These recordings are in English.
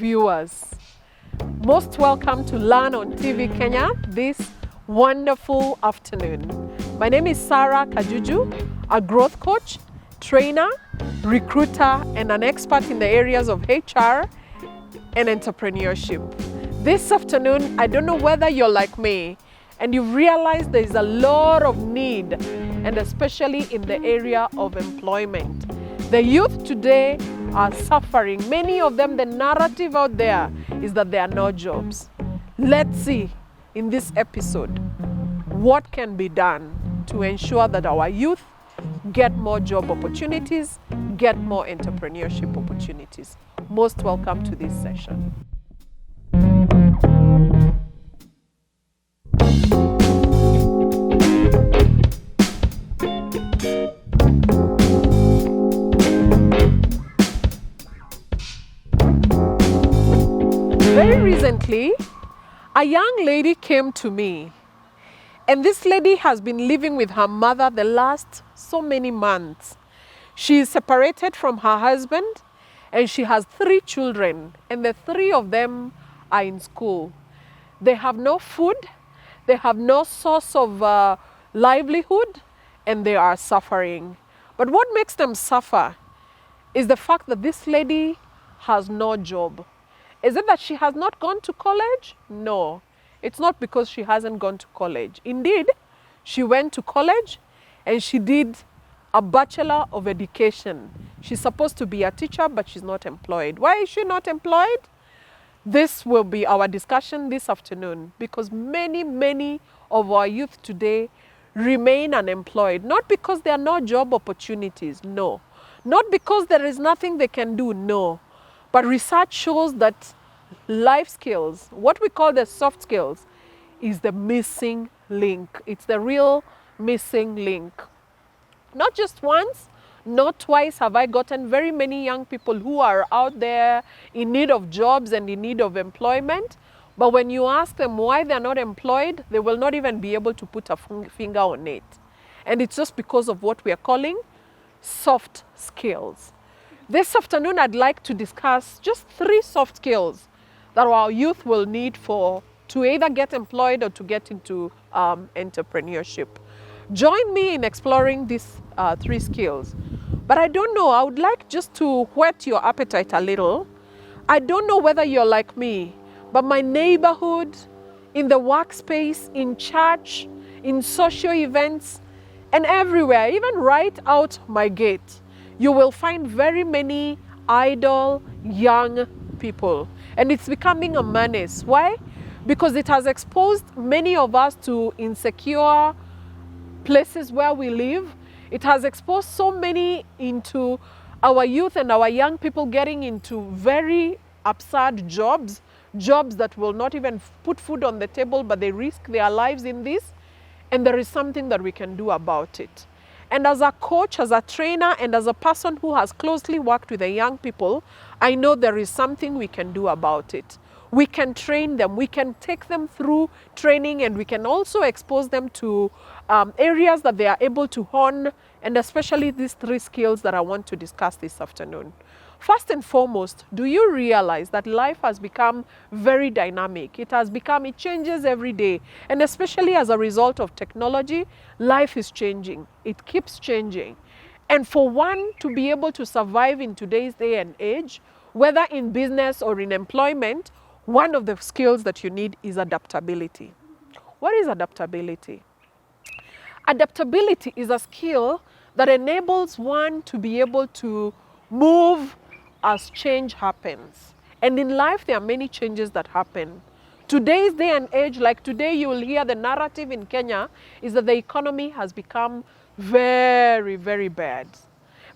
viewers. Most welcome to Learn on TV Kenya this wonderful afternoon. My name is Sarah Kajuju, a growth coach, trainer, recruiter, and an expert in the areas of HR and entrepreneurship. This afternoon, I don't know whether you're like me and you've realized there is a lot of need, and especially in the area of employment. The youth today are suffering. Many of them, the narrative out there is that there are no jobs. Let's see in this episode what can be done to ensure that our youth get more job opportunities, get more entrepreneurship opportunities. Most welcome to this session. Very recently, a young lady came to me, and this lady has been living with her mother the last so many months. She is separated from her husband, and she has 3 children, and the 3 of them are in school. They have no food, they have no source of livelihood, and they are suffering. But what makes them suffer is the fact that this lady has no job. Is it that she has not gone to college? No, it's not because she hasn't gone to college. Indeed, she went to college and she did a Bachelor of Education. She's supposed to be a teacher, but she's not employed. Why is she not employed? This will be our discussion this afternoon, because many of our youth today remain unemployed, not because there are no job opportunities, no. Not because there is nothing they can do, no. But research shows that life skills, what we call the soft skills, is the missing link. It's the real missing link. Not just once, not twice have I gotten very many young people who are out there in need of jobs and in need of employment. But when you ask them why they're not employed, they will not even be able to put a finger on it. And it's just because of what we are calling soft skills. This afternoon, I'd like to discuss just 3 soft skills that our youth will need to either get employed or to get into entrepreneurship. Join me in exploring these 3 skills. But I don't know, I would like just to whet your appetite a little. I don't know whether you're like me, but my neighborhood, in the workspace, in church, in social events, and everywhere, even right out my gate, you will find very many idle young people. And it's becoming a menace. Why? Because it has exposed many of us to insecure places where we live. It has exposed so many into our youth and our young people getting into very absurd jobs that will not even put food on the table, but they risk their lives in this. And there is something that we can do about it. And as a coach, as a trainer, and as a person who has closely worked with the young people, I know there is something we can do about it. We can train them, we can take them through training, and we can also expose them to areas that they are able to hone, and especially these 3 skills that I want to discuss this afternoon. First and foremost, do you realize that life has become very dynamic? It changes every day. And especially as a result of technology, life is changing. It keeps changing. And for one to be able to survive in today's day and age, whether in business or in employment, one of the skills that you need is adaptability. What is adaptability? Adaptability is a skill that enables one to be able to move as change happens. And in life, there are many changes that happen. Today's day and age, like today, you will hear the narrative in Kenya is that the economy has become very bad.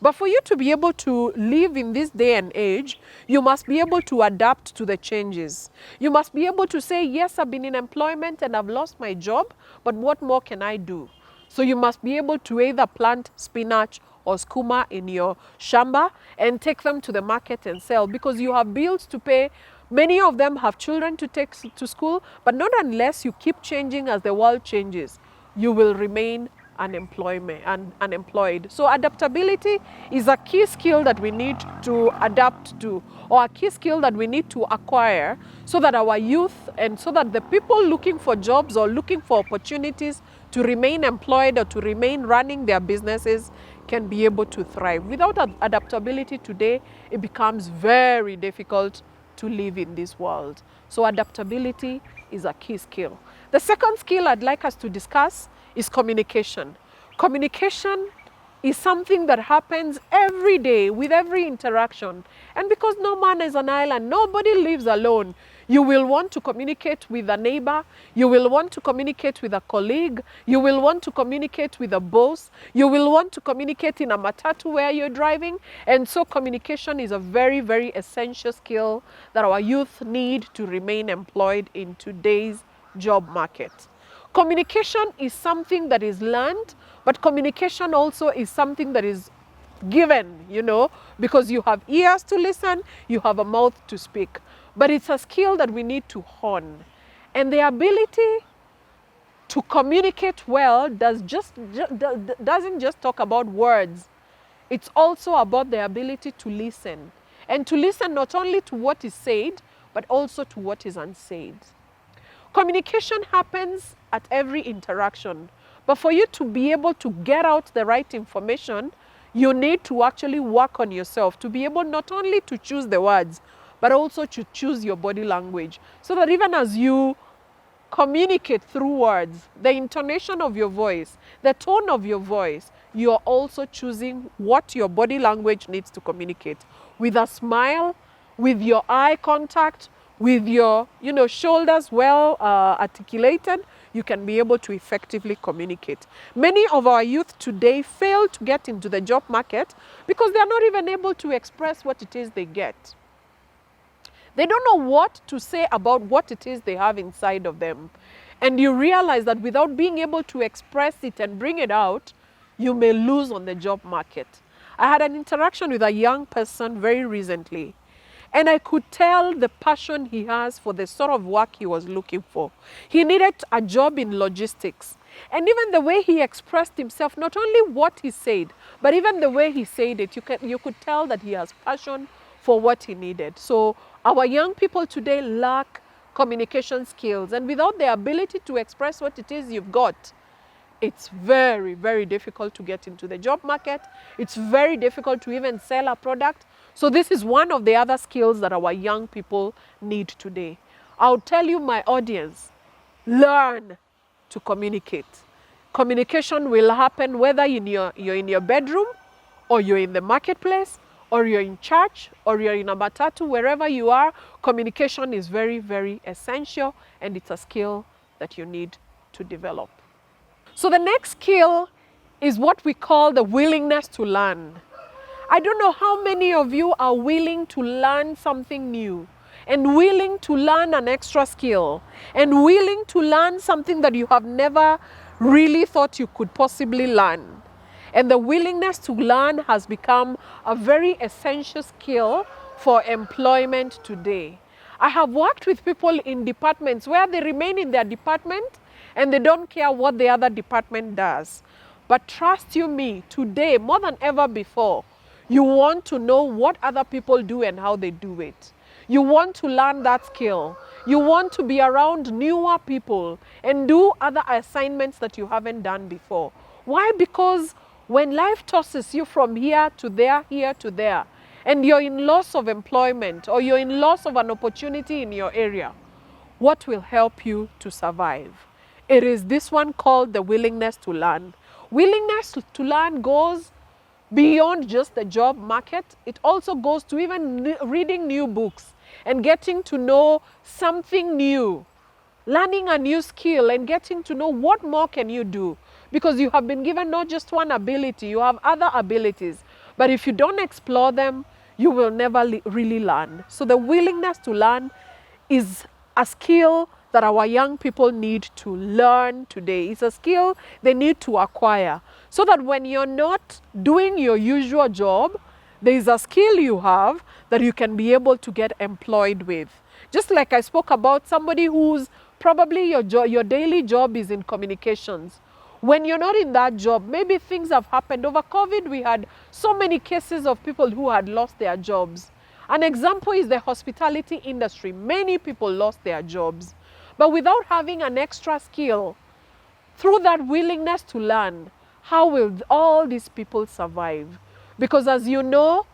But for you to be able to live in this day and age, you must be able to adapt to the changes. You must be able to say, yes, I've been in employment and I've lost my job, but what more can I do? So you must be able to either plant spinach or skuma in your shamba and take them to the market and sell, because you have bills to pay. Many of them have children to take to school, but not unless you keep changing as the world changes, you will remain unemployed. So adaptability is a key skill that we need to adapt to, or a key skill that we need to acquire, so that our youth and so that the people looking for jobs or looking for opportunities to remain employed or to remain running their businesses can be able to thrive. Without adaptability today, it becomes very difficult to live in this world. So adaptability is a key skill. The second skill I'd like us to discuss is communication. Communication is something that happens every day with every interaction. And because no man is an island, nobody lives alone. You will want to communicate with a neighbor, you will want to communicate with a colleague, you will want to communicate with a boss, you will want to communicate in a matatu where you're driving. And so communication is a very, very essential skill that our youth need to remain employed in today's job market. Communication is something that is learned, but communication also is something that is given, because you have ears to listen, you have a mouth to speak. But it's a skill that we need to hone. And the ability to communicate well doesn't just talk about words. It's also about the ability to listen. And to listen not only to what is said, but also to what is unsaid. Communication happens at every interaction. But for you to be able to get out the right information, you need to actually work on yourself to be able not only to choose the words, but also to choose your body language. So that even as you communicate through words, the intonation of your voice, the tone of your voice, you're also choosing what your body language needs to communicate. With a smile, with your eye contact, with your shoulders well articulated, you can be able to effectively communicate. Many of our youth today fail to get into the job market because they are not even able to express what it is they get. They don't know what to say about what it is they have inside of them. And you realize that without being able to express it and bring it out, you may lose on the job market. I had an interaction with a young person very recently, and I could tell the passion he has for the sort of work he was looking for. He needed a job in logistics. And even the way he expressed himself, not only what he said, but even the way he said it, you could tell that he has passion for what he needed. So our young people today lack communication skills, and without the ability to express what it is you've got, it's very, very difficult to get into the job market. It's very difficult to even sell a product. So this is one of the other skills that our young people need today. I'll tell you, my audience, learn to communicate. Communication will happen whether you're in your bedroom, or you're in the marketplace, or you're in church, or you're in a matatu, wherever you are. Communication is very, very essential, and it's a skill that you need to develop. So the next skill is what we call the willingness to learn. I don't know how many of you are willing to learn something new, and willing to learn an extra skill, and willing to learn something that you have never really thought you could possibly learn. And the willingness to learn has become a very essential skill for employment today. I have worked with people in departments where they remain in their department and they don't care what the other department does. But trust you me, today, more than ever before, you want to know what other people do and how they do it. You want to learn that skill. You want to be around newer people and do other assignments that you haven't done before. Why? Because when life tosses you from here to there, and you're in loss of employment, or you're in loss of an opportunity in your area, what will help you to survive? It is this one called the willingness to learn. Willingness to learn goes beyond just the job market. It also goes to even reading new books and getting to know something new, learning a new skill and getting to know what more can you do. Because you have been given not just one ability, you have other abilities. But if you don't explore them, you will never really learn. So the willingness to learn is a skill that our young people need to learn today. It's a skill they need to acquire, so that when you're not doing your usual job, there is a skill you have that you can be able to get employed with. Just like I spoke about somebody whose probably your daily job is in communications. When you're not in that job, maybe things have happened. Over COVID, we had so many cases of people who had lost their jobs. An example is the hospitality industry. Many people lost their jobs. But without having an extra skill, through that willingness to learn, how will all these people survive? Because as you know,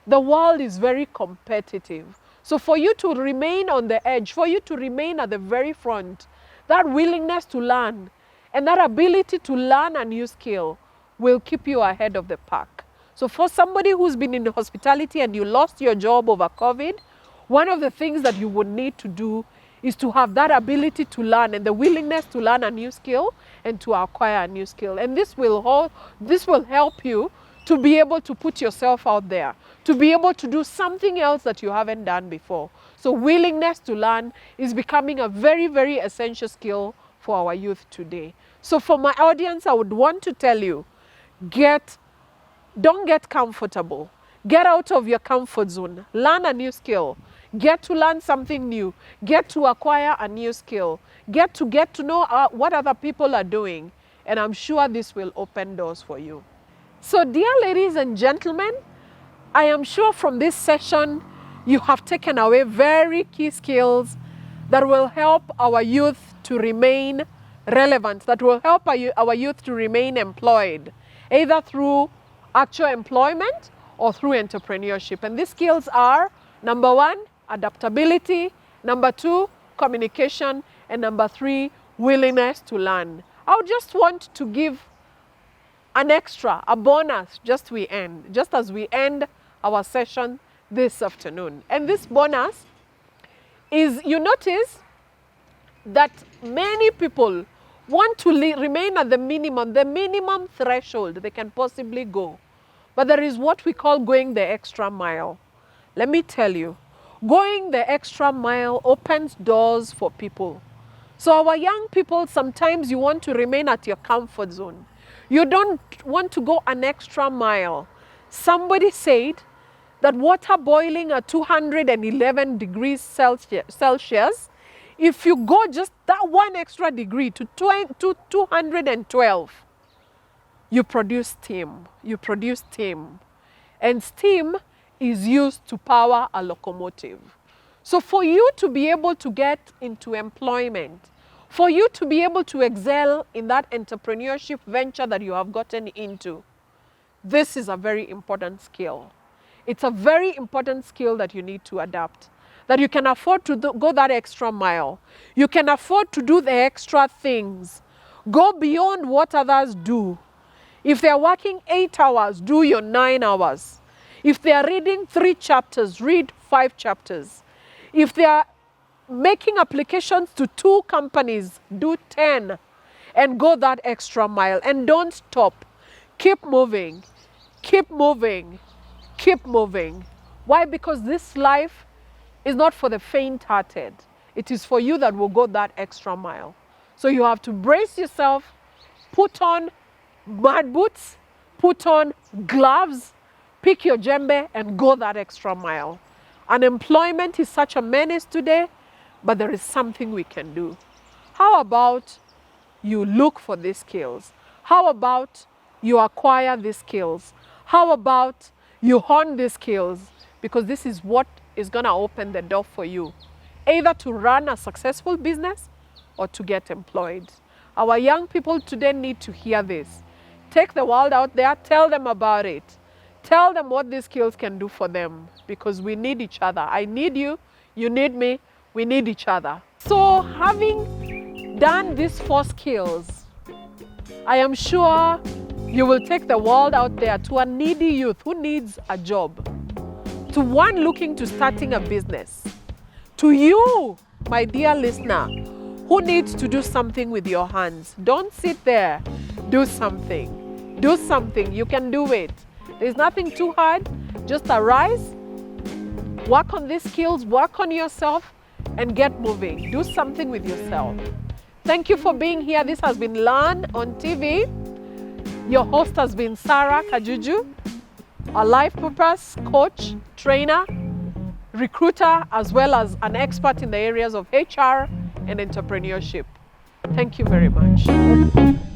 the world is very competitive. So for you to remain on the edge, for you to remain at the very front, that willingness to learn and that ability to learn a new skill will keep you ahead of the pack. So for somebody who's been in the hospitality and you lost your job over COVID, one of the things that you would need to do is to have that ability to learn and the willingness to learn a new skill and to acquire a new skill. And this will help you to be able to put yourself out there, to be able to do something else that you haven't done before. So willingness to learn is becoming a very, very essential skill for our youth today. So for my audience, I would want to tell you, don't get comfortable. Get out of your comfort zone. Learn a new skill. Get to learn something new. Get to acquire a new skill. Get to know what other people are doing. And I'm sure this will open doors for you. So dear ladies and gentlemen, I am sure from this session, you have taken away very key skills that will help our youth to remain relevant, that will help our youth to remain employed, either through actual employment or through entrepreneurship. And these skills are, number 1, adaptability, number 2, communication, and number 3, willingness to learn. I would just want to give an extra, a bonus, just as we end our session this afternoon. And this bonus is, you notice that many people want to remain at the minimum threshold they can possibly go. But there is what we call going the extra mile. Let me tell you, going the extra mile opens doors for people. So our young people, sometimes you want to remain at your comfort zone. You don't want to go an extra mile. Somebody said that water boiling at 211 degrees Celsius, if you go just that one extra degree to 212, you produce steam. You produce steam. And steam is used to power a locomotive. So for you to be able to get into employment, for you to be able to excel in that entrepreneurship venture that you have gotten into, this is a very important skill. It's a very important skill that you need to adapt, that you can afford to go that extra mile. You can afford to do the extra things. Go beyond what others do. If they're working 8 hours, do your 9 hours. If they are reading 3 chapters, read 5 chapters. If they are making applications to 2 companies, do 10 and go that extra mile. And don't stop. Keep moving. Keep moving. Keep moving. Why? Because this life is not for the faint-hearted. It is for you that will go that extra mile. So you have to brace yourself, put on mud boots, put on gloves, pick your djembe and go that extra mile. Unemployment is such a menace today, but there is something we can do. How about you look for these skills? How about you acquire these skills? How about you hone these skills? Because this is what is going to open the door for you, either to run a successful business or to get employed. Our young people today need to hear this. Take the world out there, tell them about it. Tell them what these skills can do for them, because we need each other. I need you, you need me, we need each other. So having done these 4 skills, I am sure you will take the world out there to a needy youth who needs a job, to one looking to starting a business, to you, my dear listener, who needs to do something with your hands. Don't sit there. Do something. Do something. You can do it. There's nothing too hard. Just arise, work on these skills, work on yourself, and get moving. Do something with yourself. Thank you for being here. This has been Learn on TV. Your host has been Sarah Kajuju, a life purpose coach, trainer, recruiter, as well as an expert in the areas of HR and entrepreneurship. Thank you very much.